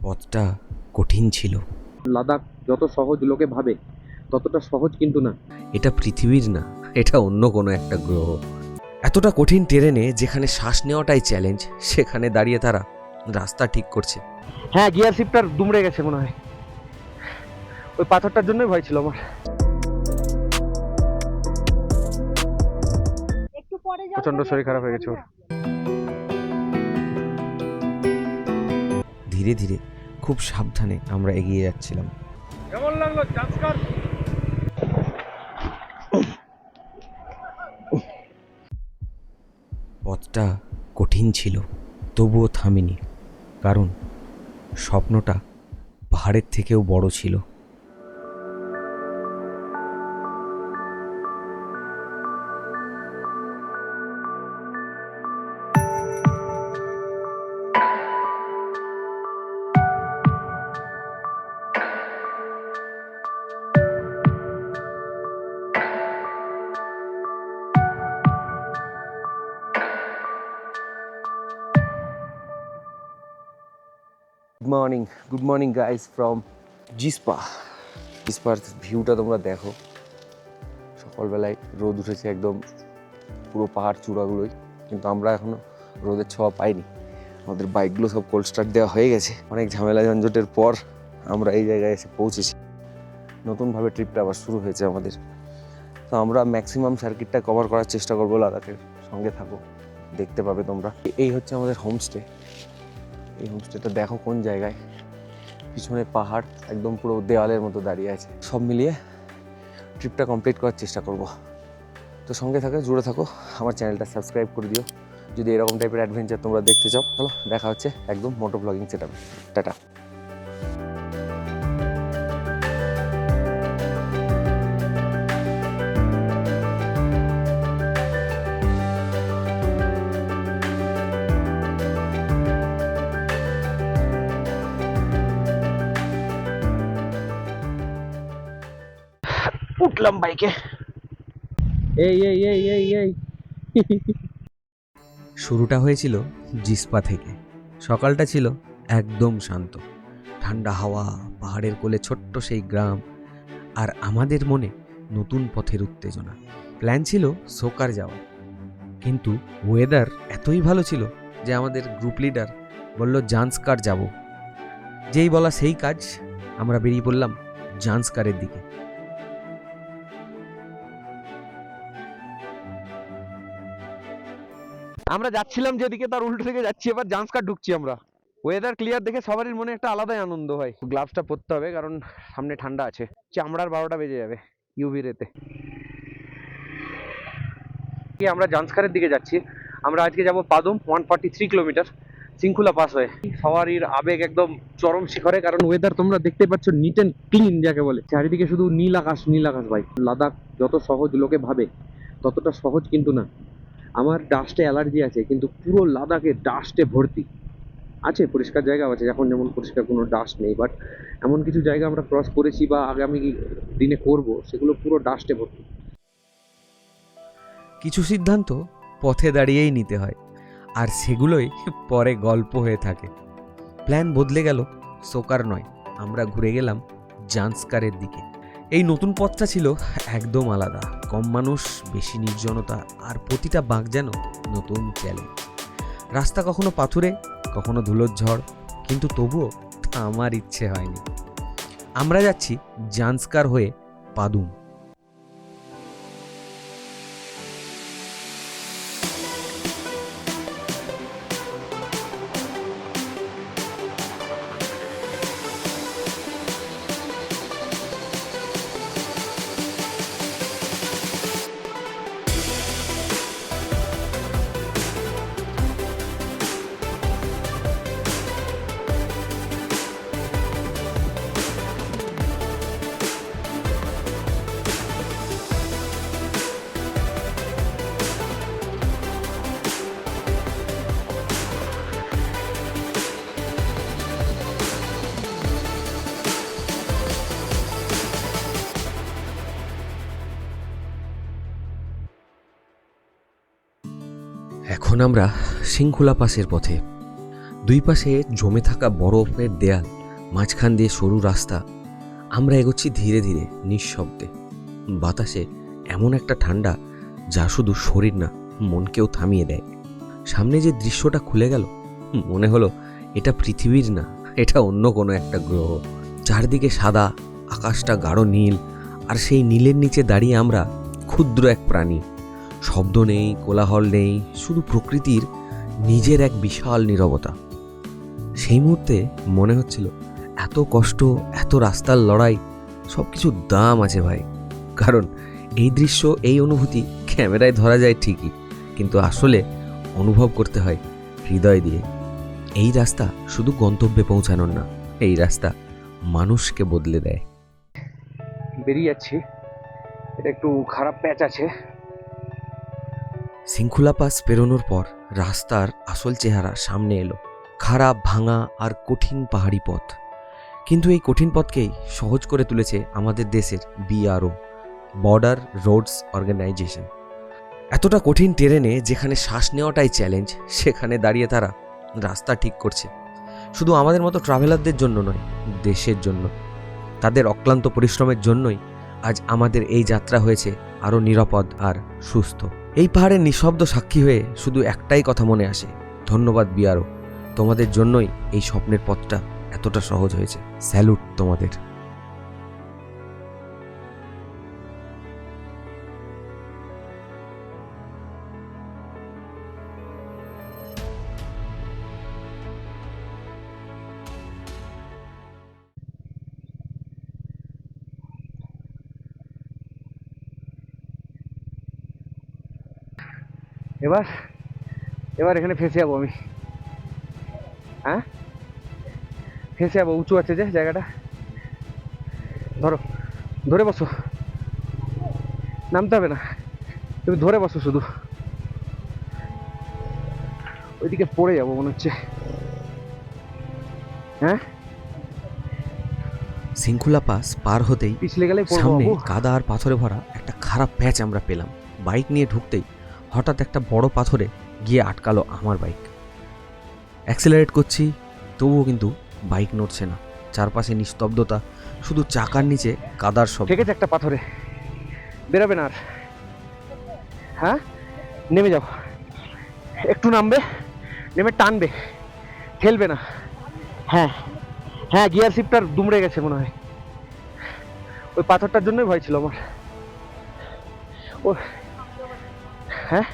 পথটা কঠিন ছিল। লাদাখ যত সহজ লোকে ভাবে ততটা সহজ কিন্তু না। এটা পৃথিবীর না, এটা অন্য কোনো একটা গ্রহ। এতটা কঠিন টেরেনে যেখানে শ্বাস নেওয়াটাই চ্যালেঞ্জ, সেখানে দাঁড়িয়ে তারা রাস্তা ঠিক করছে। হ্যাঁ, গিয়ার শিফটার দুমড়ে গেছে মনে হয়। ওই পাথরটার জন্যই ভয় ছিল আমার। প্রচন্ড শরীর খারাপ হয়ে গেছে ওর। ধীরে ধীরে খুব সাবধানে আমরা এগিয়ে যাচ্ছিলাম। কেমন লাগলো জাস্কার? পথটা কঠিন ছিল, তবুও থামিনি, কারণ স্বপ্নটা পাহাড়ের থেকেও বড় ছিল। Good morning guys from Jispa. Jispa ভিউটা তোমরা দেখো। সকালবেলায় রোদ উঠেছে একদম পুরো পাহাড় চূড়াগুলোই, কিন্তু আমরা এখনো রোদের ছোঁয়া পাইনি। আমাদের বাইকগুলো সব কোল্ড স্টার্ট দেওয়া হয়ে গেছে। অনেক ঝামেলা ঝঞ্ঝটের পর আমরা এই জায়গায় এসে পৌঁছেছি। নতুনভাবে ট্রিপটা আবার শুরু হয়েছে আমাদের। তো আমরা ম্যাক্সিমাম সার্কিটটা কভার করার চেষ্টা করবো। লাদাখের সঙ্গে থাকো, দেখতে পাবে তোমরা। এই হচ্ছে আমাদের হোমস্টে। এই হোমস্টেটা দেখো কোন জায়গায়, পিছনে পাহাড় একদম পুরো দেওয়ালের মতো দাঁড়িয়ে আছে। সব মিলিয়ে ট্রিপটা কমপ্লিট করার চেষ্টা করব। তো সঙ্গে থাকো, জুড়ে থাকো, আমার চ্যানেলটা সাবস্ক্রাইব করে দিও যদি এরকম টাইপের অ্যাডভেঞ্চার তোমরা দেখতে চাও। চলো দেখা হচ্ছে একদম মোটো ব্লগিং সেটআপে। টাটা। উঠলাম বাইকে। এই এই এই এই এই শুরুটা হয়েছিল জিসপা থেকে। সকালটা ছিল একদম শান্ত, ঠান্ডা হাওয়া, পাহাড়ের কোলে ছোট্ট সেই গ্রাম, আর আমাদের মনে নতুন পথের উত্তেজনা। প্ল্যান ছিল সোকার যাওয়া, কিন্তু ওয়েদার এতই ভালো ছিল যে আমাদের গ্রুপ লিডার বলল জান্সকার যাব। যেই বলা সেই কাজ, আমরা বেরিয়ে পড়লাম জান্সকারের দিকে। আমরা যাচ্ছিলাম যেদিকে তার উল্টো দিকে যাচ্ছি, এবার জান্সকার ঢুকছি আমরা। ওয়েদার ক্লিয়ার দেখে সবারই মনে একটা আলাদাই আনন্দ হয়। গ্লাভসটা পরতে হবে কারণ সামনে ঠান্ডা আছে, চামড়ার 12টা বেজে যাবে ইউভি রেতে। আমরা জান্সকারের দিকে যাচ্ছি। আমরা আজকে যাব পাদুম, 143 কিলোমিটার, সিংকুলা পাস হয়ে। সবারই আবেগ একদম চরম শিখরে, কারণ ওয়েদার তোমরা দেখতে পাচ্ছ, নিট অ্যান্ড ক্লিন যাকে বলে। চারিদিকে শুধু নীল আকাশ, নীল আকাশ ভাই। লাদাখ যত সহজ লোকে ভাবে ততটা সহজ কিন্তু না। আমার ডাস্টে অ্যালার্জি আছে, কিন্তু পুরো লাদাখে ডাস্টে ভর্তি আছে। পরিষ্কার জায়গা আছে, এখন যেমন পরিষ্কার কোনো ডাস্ট নেই, বাট এমন কিছু জায়গা আমরা ক্রস করেছি বা আগামী দিনে করব, সেগুলো পুরো ডাস্টে ভর্তি। কিছু সিদ্ধান্ত পথে দাঁড়িয়েই নিতে হয়, আর সেগুলোই পরে গল্প হয়ে থাকে। প্ল্যান বদলে গেল, সোকার নয়, আমরা ঘুরে গেলাম জান্সকারের দিকে। এই নতুন পথটা ছিল একদম আলাদা, কম মানুষ, বেশি নির্জনতা, আর প্রতিটা বাঁক যেন নতুন চ্যালেঞ্জ। রাস্তা কখনো পাথুরে, কখনো ধুলোর ঝড়, কিন্তু তবুও আমার ইচ্ছে হয়নি। আমরা যাচ্ছি জান্সকার হয়ে পাদুম। এখন আমরা সিংকুলা পাসের পথে। দুই পাশে জমে থাকা বরফের দেয়াল, মাঝখান দিয়ে সরু রাস্তা। আমরা এগোচ্ছি ধীরে ধীরে, নিঃশব্দে। বাতাসে এমন একটা ঠান্ডা যা শুধু শরীর না, মনকেও থামিয়ে দেয়। সামনে যে দৃশ্যটা খুলে গেল, মনে হলো এটা পৃথিবীর না, এটা অন্য কোনো একটা গ্রহ। চারদিকে সাদা, আকাশটা গাঢ় নীল, আর সেই নীলের নিচে দাঁড়িয়ে আমরা ক্ষুদ্র এক প্রাণী। শব্দ নেই, কোলাহল নেই, শুধু প্রকৃতির নিজের এক বিশাল নীরবতা। সেই মুহূর্তে মনে হচ্ছিল এত কষ্ট, এত রাস্তার লড়াই, সব কিছুর দাম আছে ভাই। কারণ এই দৃশ্য, এই অনুভূতি ক্যামেরায় ধরা যায় ঠিকই, কিন্তু আসলে অনুভব করতে হয় হৃদয় দিয়ে। এই রাস্তা শুধু গন্তব্যে পৌঁছানোর না, এই রাস্তা মানুষকে বদলে দেয়। বেরিয়ে যাচ্ছি, এটা একটু খারাপ প্যাচ আছে। শৃঙ্খলা পাস পেরোনোর পর রাস্তার আসল চেহারা সামনে এলো। খারাপ, ভাঙা আর কঠিন পাহাড়ি পথ। কিন্তু এই কঠিন পথকেই সহজ করে তুলেছে আমাদের দেশের BRO, বর্ডার রোডস অর্গানাইজেশন। এতটা কঠিন টেরেনে যেখানে শ্বাস নেওয়াটাই চ্যালেঞ্জ, সেখানে দাঁড়িয়ে তারা রাস্তা ঠিক করছে। শুধু আমাদের মতো ট্রাভেলারদের জন্য নয়, দেশের জন্য। তাদের অক্লান্ত পরিশ্রমের জন্যই আজ আমাদের এই যাত্রা হয়েছে আরও নিরাপদ আর সুস্থ। এই পাহাড়ের নিঃশব্দ সাক্ষী হয়ে শুধু একটাই কথা মনে আসে, ধন্যবাদ BRO। তোমাদের জন্যই এই স্বপ্নের পথটা এতটা সহজ হয়েছে। স্যালুট তোমাদের। এবার এবার এখানে ফেসে যাবো আমি। হ্যাঁ, ফেসে যাবো। উঁচু আছে যে জায়গাটা। ধরো, ধরে বসো, নামতে হবে না, তুমি ধরে বসো শুধু। ওইদিকে পড়ে যাবো মনে হচ্ছে। হ্যাঁ, শৃঙ্খলা পাস পার হতেই পিছলে গেলে সামনে কাদা আর পাথরে ভরা একটা খারাপ প্যাচ আমরা পেলাম। বাইক নিয়ে ঢুকতেই হঠাৎ একটা বড় পাথরে গিয়ে আটকালো আমার বাইক। অ্যাক্সেলারেট করছি, তবুও কিন্তু বাইক নড়ছে না। চারপাশে নিস্তব্ধতা, শুধু চাকার নিচে কাদার শব্দ। ঠিক আছে, একটা পাথরে বেরোবে না আর। হ্যাঁ, নেমে যাও, একটু নামবে, নেমে টানবে, ঠেলবে না। হ্যাঁ হ্যাঁ, গিয়ার শিফটার দুমড়ে গেছে মনে হয়। ওই পাথরটার জন্যই ভয় ছিল আমার। ও হ্যাঁ,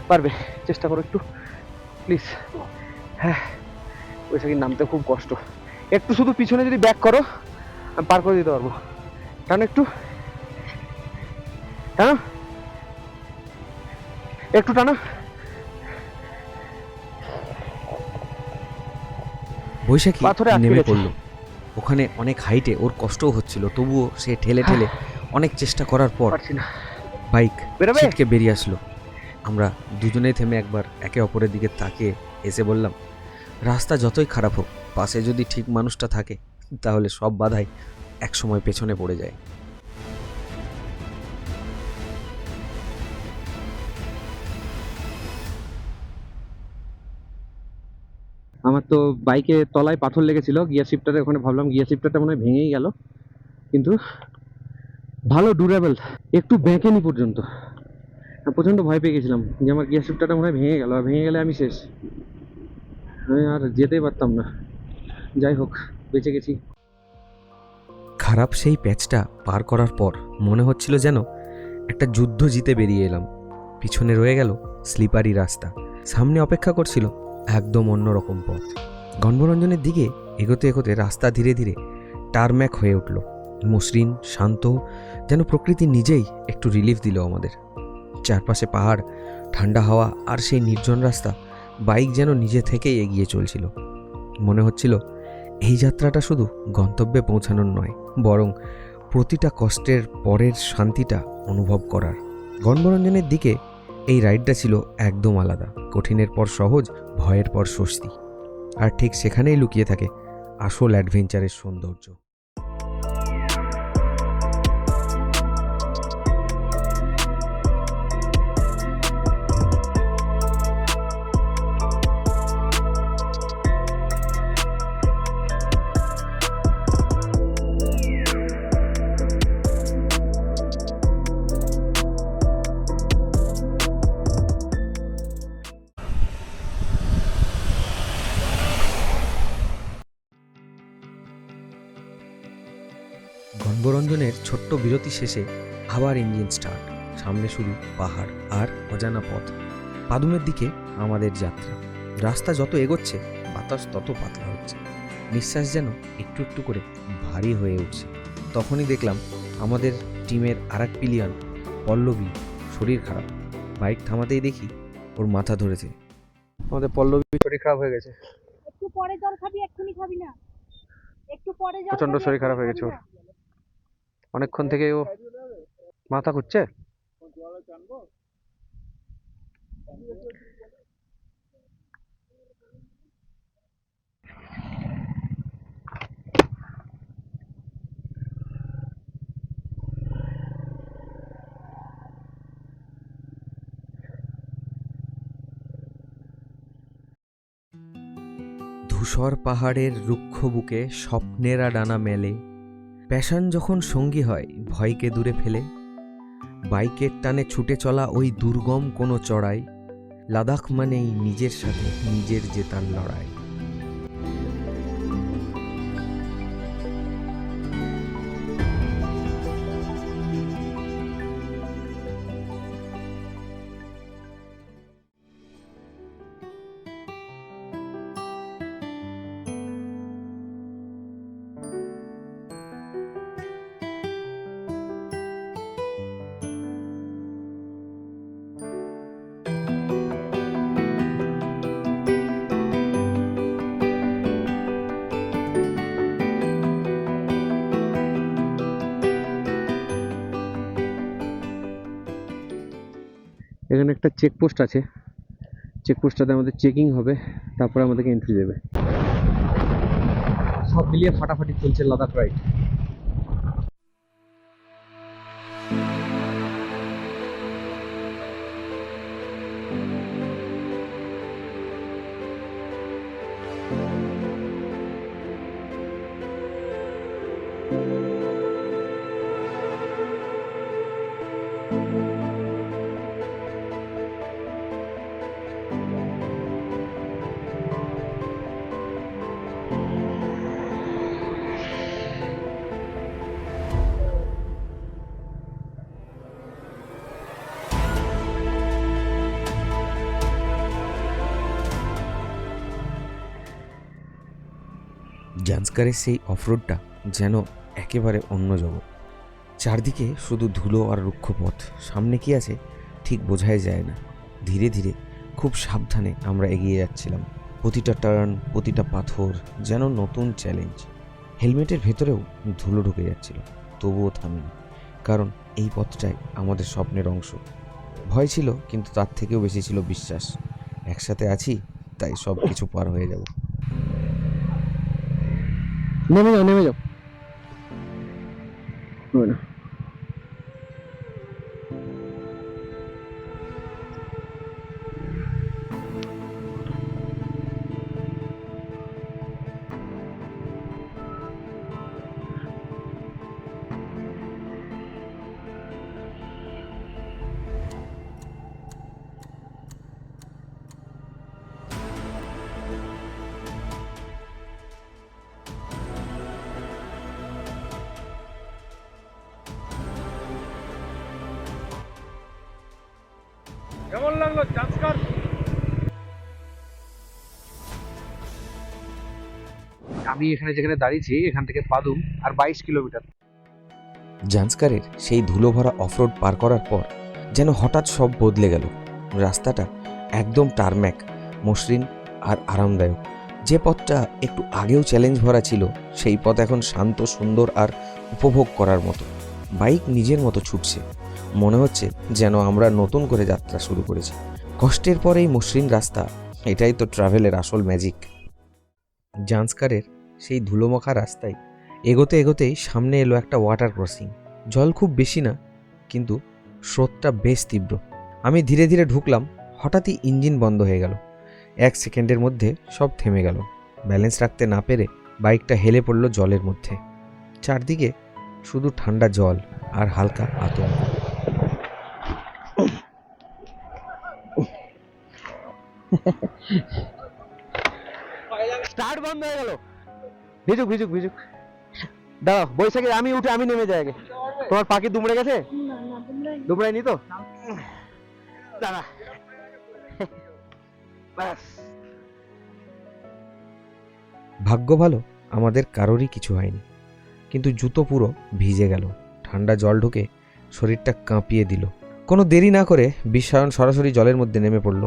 পারবে, চেষ্টা করো একটু প্লিজ। হ্যাঁ, ওই সাইড নামতে খুব কষ্ট। একটু শুধু পিছনে যদি ব্যাক করো, আমি পার করে দিতে পারবো। টানো একটু, টানো একটু, টানো। বৈশাখী পাথরে আটকে নেমে গেছে। পড়লো। ওখানে অনেক হাইটে, ওর কষ্টও হচ্ছিল, তবুও সে ঠেলে ঠেলে অনেক চেষ্টা করার পর পারছি না। বাইক বেরোবে? ছিটকে বেরিয়ে আসলো। আমরা দুজনেই থেমে একবার একে অপরের দিকে তাকিয়ে এসে বললাম, রাস্তা যতই খারাপ হোক, পাশে যদি ঠিক মানুষটা থাকে, তাহলে সব বাধাই একসময় পেছনে পড়ে যায়। আমার তো বাইকে তলায় পাথর লেগেছিল, গিয়ার শিফটারে। ওখানে ভাবলাম গিয়ার শিফটারটা মনে হয় ভেঙেই গেল, কিন্তু ভালো ডিউরেবল। একটু বেঁকেনি পর্যন্ত। প্রচণ্ড ভয় পেয়ে গেছিলাম যে আমার গিয়ার শিফটারটা মনে হয় ভেঙে গেল, আর ভেঙে গেলে আমি শেষ, আমি আর যেতেই পারতাম না। যাই হোক, বেঁচে গেছি। খারাপ সেই প্যাচটা পার করার পর মনে হচ্ছিল যেন একটা যুদ্ধ জিতে বেরিয়ে এলাম। পিছনে রয়ে গেল স্লিপারি রাস্তা, সামনে অপেক্ষা করছিল একদম অন্যরকম পথ। গণভরঞ্জনের দিকে এগোতে এগোতে রাস্তা ধীরে ধীরে টারম্যাক হয়ে উঠল, মসৃণ, শান্ত, যেন প্রকৃতি নিজেই একটু রিলিফ দিল আমাদের। চারপাশে পাহাড়, ঠান্ডা হাওয়া আর সেই নির্জন রাস্তা। বাইক যেন নিজে থেকেই এগিয়ে চলছিল। মনে হচ্ছিল এই যাত্রাটা শুধু গন্তব্যে পৌঁছানোর নয়, বরং প্রতিটা কষ্টের পরের শান্তিটা অনুভব করার। গণভরঞ্জনের দিকে এই রাইডটা ছিল একদম আলাদা। কঠিনের পর সহজ, ভয়ের পর স্বস্তি। আর ঠিক সেখানেই লুকিয়ে থাকে আসল অ্যাডভেঞ্চারের সৌন্দর্য। বঙ্গরঞ্জনের ছোট্ট বিরতি শেষে আবার ইঞ্জিন স্টার্ট। সামনে শুধু পাহাড় আর অজানা পথ। পাদুমের দিকে আমাদের যাত্রা। রাস্তা যত এগোচ্ছে বাতাস তত পাতলা হচ্ছে, নিঃশ্বাস যেন একটু একটু করে ভারী হয়ে উঠছে। তখনই দেখলাম আমাদের টিমের আরেক পিলিয়ন পল্লবী শরীর খারাপ। বাইক থামাতেই দেখি ওর মাথা ধরেছে। আমাদের পল্লবী শরীর খারাপ হয়ে গেছে, একটু পরে জল খাবি, এক্ষুনি খাবি না। একটু পরে জল প্রচন্ড খাবি, শরীর খারাপ এক্ষুনি হয়ে গেছে খাবি ওর। না। অনেকক্ষণ থেকে ও মাথা ঘুরছে। ধূসর পাহাড়ের রুক্ষ বুকে স্বপ্নেরা ডানা মেলে। প্যাশন যখন সঙ্গী হয় ভয়কে দূরে ফেলে। বাইকের টানে ছুটে চলা ওই দুর্গম কোনো চড়াই, লাদাখ মানেই নিজের সাথে নিজের জেতার লড়াই। এখানে একটা চেকপোস্ট আছে, চেকপোস্টটাতে আমাদের চেকিং হবে, তারপরে আমাদেরকে এন্ট্রি দেবে। সব মিলিয়ে ফাটাফাটি চলছে লাদাখ রাইড। জান্সকারের সেই অফরোডটা যেন একেবারে অন্য জগৎ। চারদিকে শুধু ধুলো আর রুক্ষ পথ, সামনে কি আছে ঠিক বোঝাই যায় না। ধীরে ধীরে খুব সাবধানে আমরা এগিয়ে যাচ্ছিলাম। প্রতিটা টার্ন, প্রতিটা পাথর যেন নতুন চ্যালেঞ্জ। হেলমেটের ভেতরেও ধুলো ঢুকে যাচ্ছিল, তবুও থামিনি, কারণ এই পথটাই আমাদের স্বপ্নের অংশ। ভয় ছিল, কিন্তু তার থেকেও বেশি ছিল বিশ্বাস। একসাথে আছি, তাই সব কিছু পার হয়ে যাব। নেমে যাও, নেমে যাও। হবে না। কেমন লাগলো জান্সকার? আমি এখানে যেখানে দাঁড়িয়েছি এখান থেকে পাদুম আর 22 কিলোমিটার। জান্সকারের সেই ধুলো ভরা অফরোড পার করার পর যেন হঠাৎ সব বদলে গেল। রাস্তাটা একদম টারম্যাক, মসৃণ আর আরামদায়ক। যে পথটা একটু আগেও চ্যালেঞ্জ ভরা ছিল, সেই পথ এখন শান্ত, সুন্দর আর উপভোগ করার মতো। বাইক নিজের মতো ছুটছে, মনে হচ্ছে যেন আমরা নতুন করে যাত্রা শুরু করেছি। কষ্টের পর এই মসৃণ রাস্তা, এটাই তো ট্রাভেলের আসল ম্যাজিক। জান্সকারের সেই ধুলোমাখা রাস্তায় এগোতে এগোতেই সামনে এলো একটা ওয়াটার ক্রসিং। জল খুব বেশি না, কিন্তু স্রোতটা বেশ তীব্র। আমি ধীরে ধীরে ঢুকলাম, হঠাৎই ইঞ্জিন বন্ধ হয়ে গেল। 1 সেকেন্ডের মধ্যে সব থেমে গেল। ব্যালেন্স রাখতে না পেরে বাইকটা হেলে পড়ল জলের মধ্যে। চারদিকে শুধু ঠান্ডা জল আর হালকা আতঙ্ক। স্টার্ট বন্ধ হয়ে গেল। ভিজুক ভিজুক ভিজুক। দাঁড়াও বৈশাখী, আমি উঠে আমি নেমে যাই আগে। তোমার পাখি দুমড়ে গেছে? না না তোমরাই দুমড়ায়নি তো? দাঁড়া ব্যাস। ভাগ্য ভালো আমাদের কারোরই কিছু হয়নি, কিন্তু জুতো পুরো ভিজে গেল। ঠান্ডা জল ঢুকে শরীরটা কাঁপিয়ে দিল। কোনো দেরি না করে বিশ্বায়ন সরাসরি জলের মধ্যে নেমে পড়ল।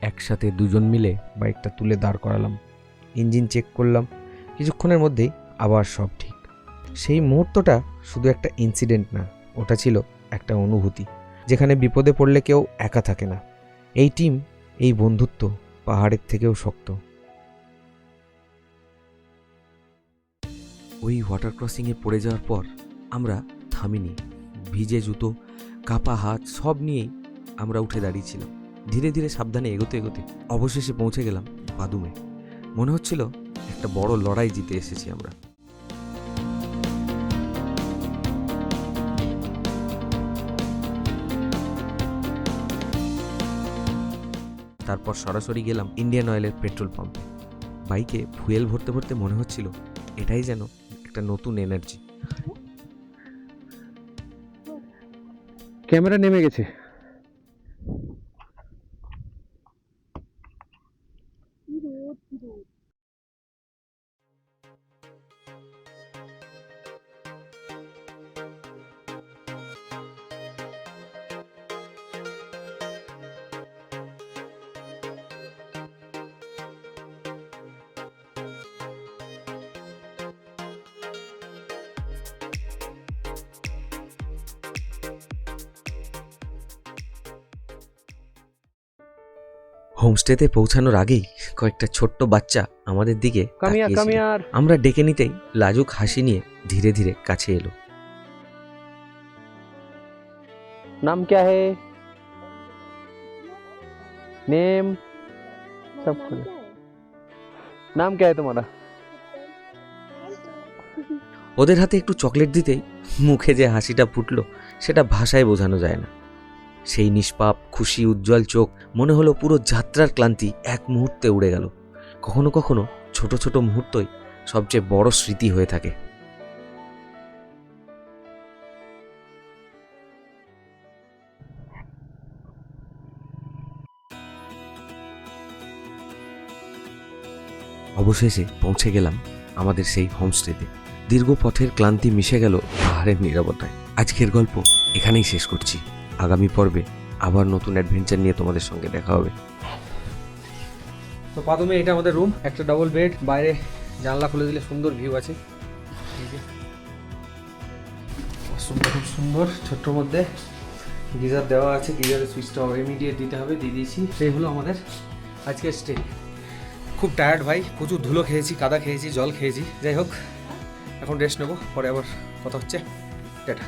একসাথে দুজন মিলে বাইকটা তুলে দাঁড় করালাম, ইঞ্জিন চেক করলাম। কিছুক্ষণের মধ্যেই আবার সব ঠিক। সেই মুহূর্তটা শুধু একটা ইনসিডেন্ট না, ওটা ছিল একটা অনুভূতি, যেখানে বিপদে পড়লে কেউ একা থাকে না। এই টিম, এই বন্ধুত্ব পাহাড়ের থেকেও শক্ত। ওই ওয়াটার ক্রসিংয়ে পড়ে যাওয়ার পর আমরা থামিনি। ভিজে জুতো, কাপা হাত সব নিয়েই আমরা উঠে দাঁড়িয়েছিলাম। ধীরে ধীরে সাবধানে এগোতে এগোতে অবশেষে পৌঁছে গেলাম পাদুমে। মনে হচ্ছিল একটা বড় লড়াই জিতে এসেছি আমরা। তারপর সরাসরি গেলাম ইন্ডিয়ান অয়েলের পেট্রোল পাম্পে। বাইকে ফুয়েল ভরতে ভরতে মনে হচ্ছিল এটাই যেন একটা নতুন এনার্জি। ক্যামেরা নেমে গেছে। কি রোদ কি রোদ। হোমস্টেতে পৌঁছানোর আগেই কয়েকটা ছোট্ট বাচ্চা আমাদের দিকে কামিয়া তাকিয়েছিল। কামিয়ার আমরা ডেকে নিতেই লাজুক হাসি নিয়ে ধীরে ধীরে কাছে এলো। नाम क्या है? नेम सब नाम खुद। क्या है? नाम क्या है तुम्हारा? ওদের হাতে একটু চকলেট দিতেই মুখে যে হাসিটা ফুটলো সেটা ভাষায় বোঝানো যায় না। সেই নিষ্পাপ খুশি উজ্জ্বল চোখ, মনে হলো পুরো যাত্রার ক্লান্তি এক মুহূর্তে উড়ে গেল। কখনো কখনো ছোট ছোট মুহূর্তই সবচেয়ে বড় স্মৃতি হয়ে থাকে। অবশেষে পৌঁছে গেলাম আমাদের সেই হোমস্টেতে। দীর্ঘ পথের ক্লান্তি মিশে গেল পাহাড়ের নীরবতায়। আজকের গল্প এখানেই শেষ করছি। আগামী পর্বে আবার নতুন অ্যাডভেঞ্চার নিয়ে তোমাদের সঙ্গে দেখা হবে। তো পাদমে এটা আমাদের রুম, একটা ডবল বেড, বাইরে জানলা খুলে দিলে সুন্দর ভিউ আছে। এই যে ওয়াশরুমটা খুব সুন্দর, ছোট্টর মধ্যে গিজার দেওয়া আছে। গিজারের সুইচটা ইমিডিয়েট দিতে হবে, দিয়ে দিয়েছি। এই হলো আমাদের আজকের স্টে। খুব টায়ার্ড ভাই, প্রচুর ধুলো খেয়েছি, কাদা খেয়েছি, জল খেয়েছি। যাই হোক, এখন রেস্ট নেবো, পরে আবার কথা হচ্ছে। টাটা।